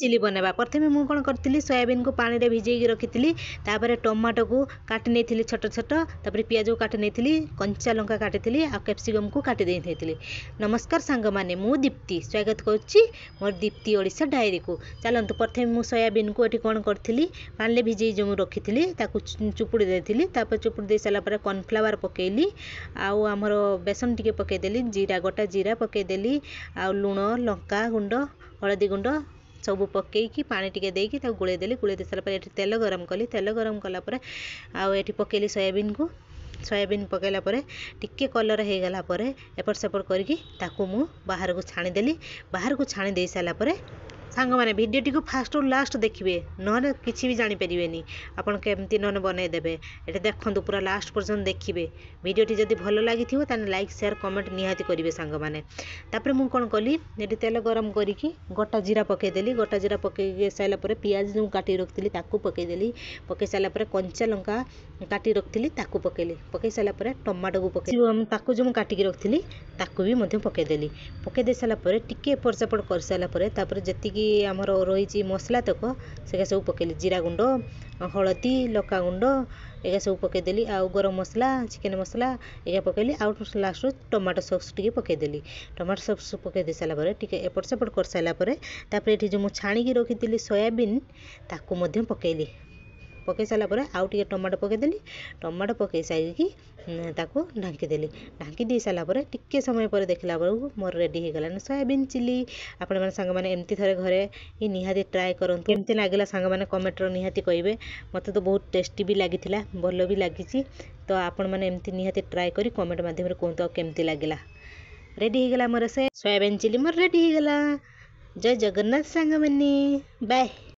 Chilli बनावा प्रथम मुझे कौन करी सोयाबीन को पानी में भिजेक रखी तापर टमाटो को काटी नहीं छोट छोट तापर पियाज को काटी नहीं कंचा लंका काटी आ कैप्सिकम को काटी देती। नमस्कार सांग मैंने मु दीप्ति स्वागत करुच्ची मोर दीप्ति ओडिशा डायरी को। चलतु प्रथम मुझे सोयाबीन को ये कौन करी पानी में भिजे जो रखी चुपुड़ी देती चुपुड़ी दे सारापर कॉर्नफ्लावर पकेली आमर बेसन टी पकईदेली जीरा गोटा जीरा पकईदेली आ लुण लंका गुंड हलदी गुंड सब पकईकी पानी टिके देकी गोले देली गोले दे सारापर ये तेल गरम कली तेल गरम कलापर आठी पकईली सोयाबीन पकईला टिके कलर हो गला एपट सेपट करके बाहर को छाणीदेली बाहर को छाणी दे सारापर सांग मैंने भिडटी को फास्ट और लास्ट देखिए ना किसी भी जानीपर आपड़ केमती न बनईदेवे ये देखते पूरा लास्ट पर्यटन देखिए भिडटी जब भल लगी लाइक शेयर कमेंट निहाती करेंगे सांग मैंने तापर मुझे कौन कली ये तेल गरम करके गोटा जीरा पकईदेली गोटा जीरा पकई सारापर पियाज जो काटी रखी पकईदेली पकई सारापर कंचा लंका काटी रखी पकईली पकई सारापर टमाटो को पकई जो काटिकी रखी भी पकईदेली पकई दे सारापर टिके एपट सेपट कर सारापर जी आमर रही मसला तक से सब पकईली जीरा गुंड हलदी लका गुंड एगा सब पकईदेली आउ गरम मसला चिकेन मसला एगा पकईली आउ लास्ट टमाटो सॉस टी पकईदेली टमाटो सॉस पकई दे सारापर टिके एपट सेपट कर सारापर ये जो मुझे छाणी रखी सोयाबीन ताकू पकईली पकई सारापर आउ टे टमाटो पकईदेली टमाटो पकई सारिकी ढांकीदेली ढांकी दे सारापर टिके समय पर देखला बेलू मोर रेडी हो गला सोयाबीन चिली आपण मैंने सांग मैंने एमती थे घरे ये निहाती ट्राए करूँ केमती लगे सांग मैंने कमेंट निहाती कहे मत तो बहुत टेस्टी भी लगी भल भी लगी तो आपण मैंने एमती निहाती ट्राए करी कमेंट माध्यम कहतु केमती लगला रेडी हो गला मोर से सोयाबीन चिली मोर रेडी हो गला जय जगन्नाथ सांग मैंने बाय।